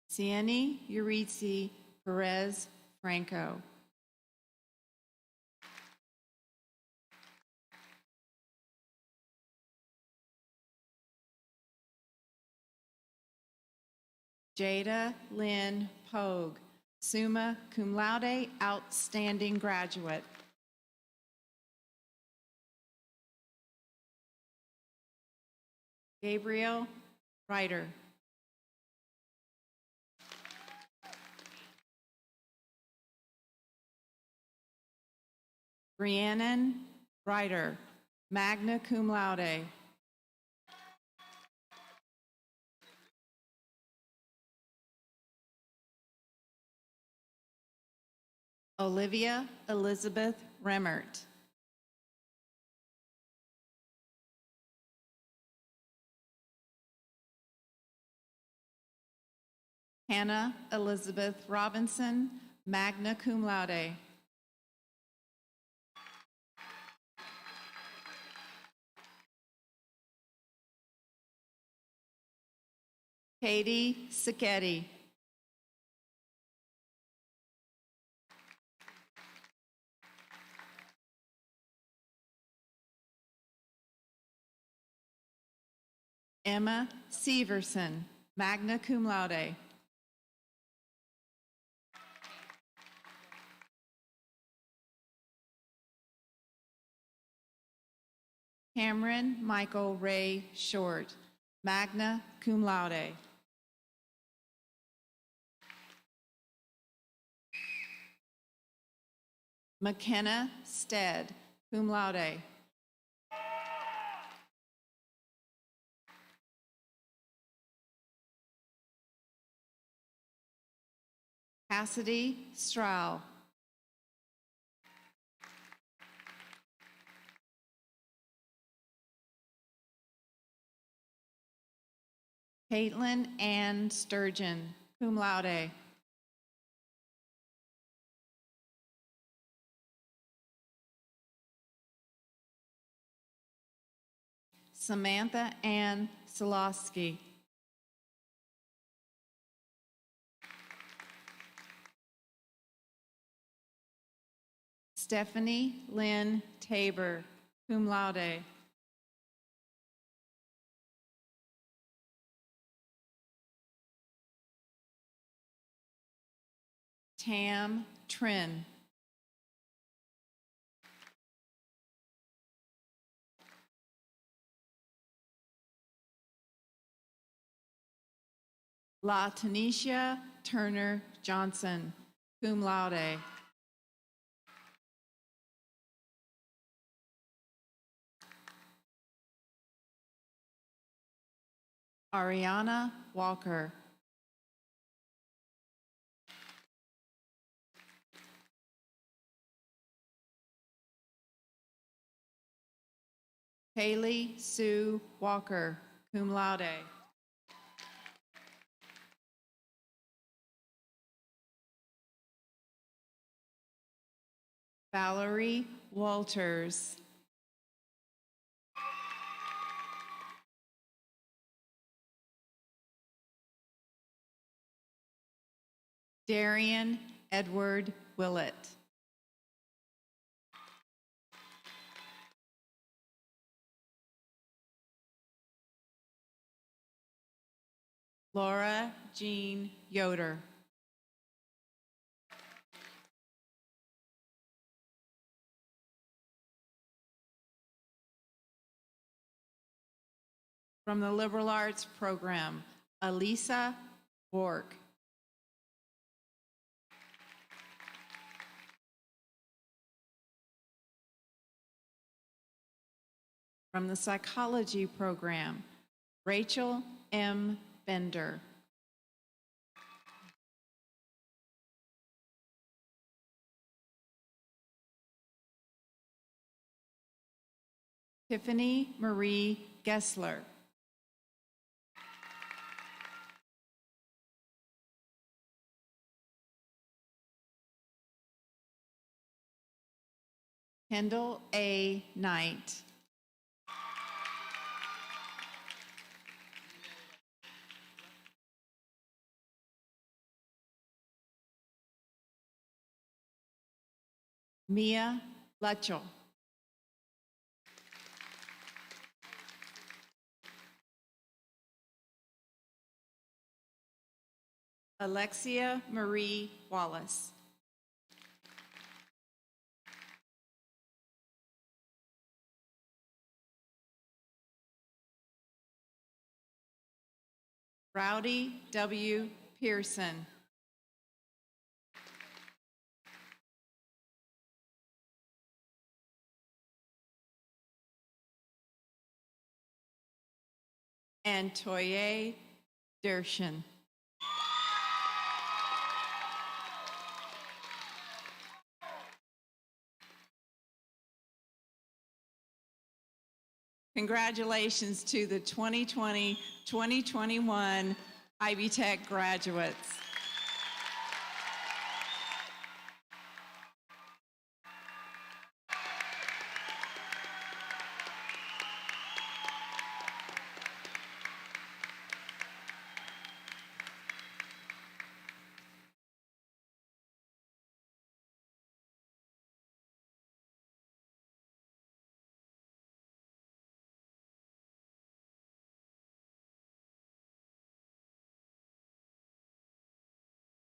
Sieni Urizi Perez Franco. Jada Lynn Pogue, summa cum laude, outstanding graduate. Gabriel Ryder. Rhiannon Ryder, magna cum laude. Olivia Elizabeth Remmert. Hannah Elizabeth Robinson, magna cum laude. Katie Sacchetti. Emma Severson, magna cum laude. Cameron Michael Ray Short, magna cum laude. McKenna Stead, cum laude. Cassidy Stroud. Caitlin Ann Sturgeon, cum laude. Samantha Ann Solosky. Stephanie Lynn Tabor, cum laude. Tam Trin. La Tanisha Turner Johnson, cum laude. Ariana Walker. Haley Sue Walker, cum laude. Valerie Walters. Darian Edward Willett. Laura Jean Yoder. From the Liberal Arts Program, Elisa Bork. From the Psychology Program, Rachel M. Bender. Tiffany Marie Gessler. Kendall A. Knight. Mia Lutchell. Alexia Marie Wallace. Rowdy W. Pearson. and Toye Dershin. Congratulations to the 2020-2021 Ivy Tech graduates.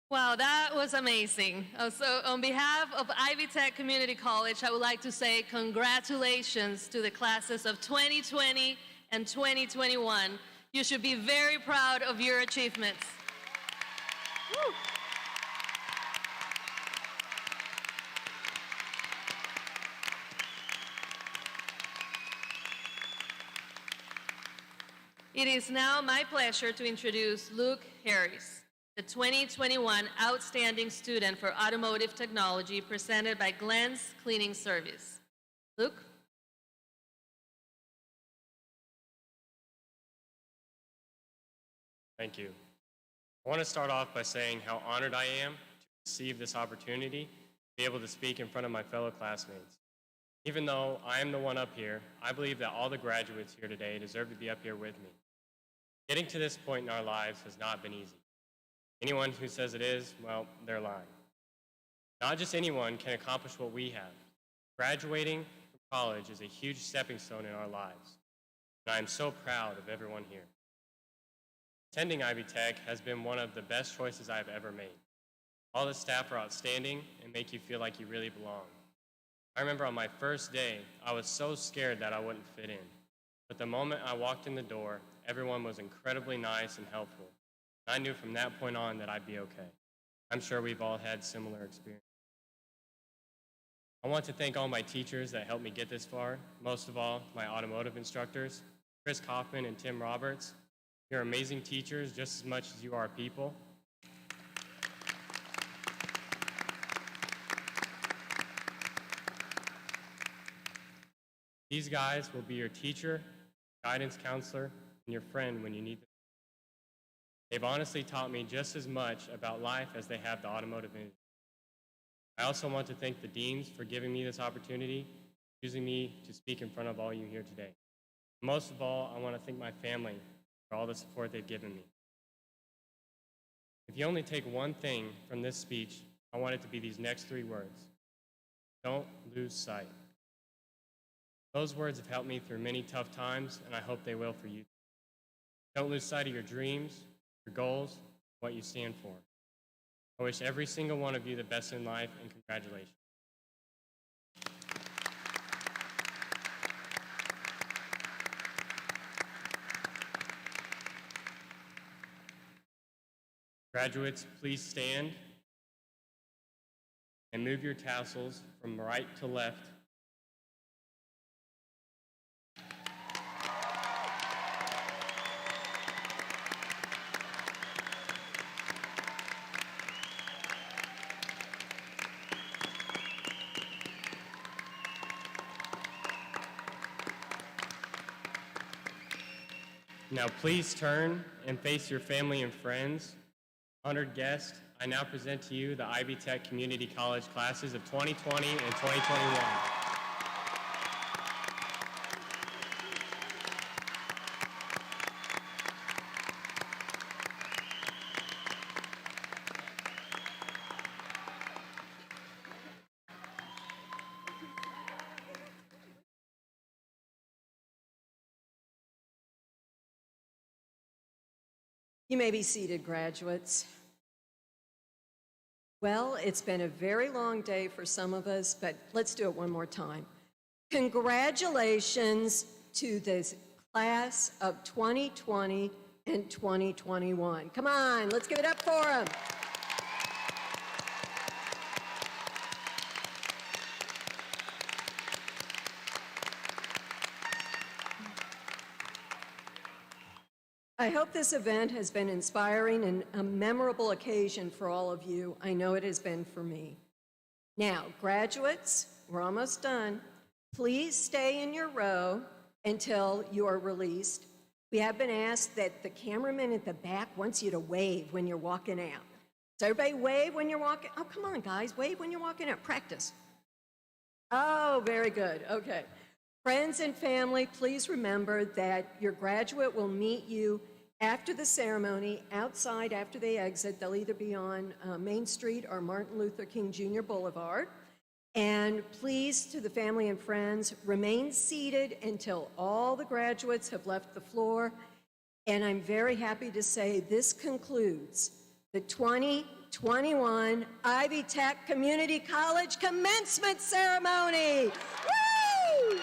Wow, that was amazing. So on behalf of Ivy Tech Community College, I would like to say congratulations to the classes of 2020 and 2021. You should be very proud of your achievements. Woo. It is now my pleasure to introduce Luke Harris, the 2021 Outstanding Student for Automotive Technology presented by Glenn's Cleaning Service. Luke? Thank you. I want to start off by saying how honored I am to receive this opportunity to be able to speak in front of my fellow classmates. Even though I am the one up here, I believe that all the graduates here today deserve to be up here with me. Getting to this point in our lives has not been easy. Anyone who says it is, well, they're lying. Not just anyone can accomplish what we have. Graduating from college is a huge stepping stone in our lives, and I am so proud of everyone here. Attending Ivy Tech has been one of the best choices I have ever made. All the staff are outstanding and make you feel like you really belong. I remember on my first day, I was so scared that I wouldn't fit in. But the moment I walked in the door, everyone was incredibly nice and helpful. I knew from that point on that I'd be okay. I'm sure we've all had similar experiences. I want to thank all my teachers that helped me get this far. Most of all, my automotive instructors, Chris Kaufman and Tim Roberts. You're amazing teachers just as much as you are people. These guys will be your teacher, guidance counselor, and your friend when you need them. They've honestly taught me just as much about life as they have the automotive industry. I also want to thank the deans for giving me this opportunity, choosing me to speak in front of all you here today. Most of all, I want to thank my family for all the support they've given me. If you only take one thing from this speech, I want it to be these next 3 words. Don't lose sight. Those words have helped me through many tough times, and I hope they will for you. Don't lose sight of your dreams, your goals, what you stand for. I wish every single one of you the best in life, and congratulations. Graduates, please stand and move your tassels from right to left. Now please turn and face your family and friends. Honored guests, I now present to you the Ivy Tech Community College classes of 2020 and 2021. You may be seated, graduates. Well, it's been a very long day for some of us, but let's do it one more time. Congratulations to this class of 2020 and 2021. Come on, let's give it up for them. I hope this event has been inspiring and a memorable occasion for all of you. I know it has been for me. Now, graduates, we're almost done. Please stay in your row until you are released. We have been asked that the cameraman at the back wants you to wave when you're walking out. So everybody wave when you're walking. Oh, come on, guys, wave when you're walking out. Practice. Oh, very good. Okay. Friends and family, please remember that your graduate will meet you after the ceremony, outside after they exit. They'll either be on Main Street or Martin Luther King Jr. Boulevard. And please, to the family and friends, remain seated until all the graduates have left the floor. And I'm very happy to say this concludes the 2021 Ivy Tech Community College Commencement Ceremony. Woo!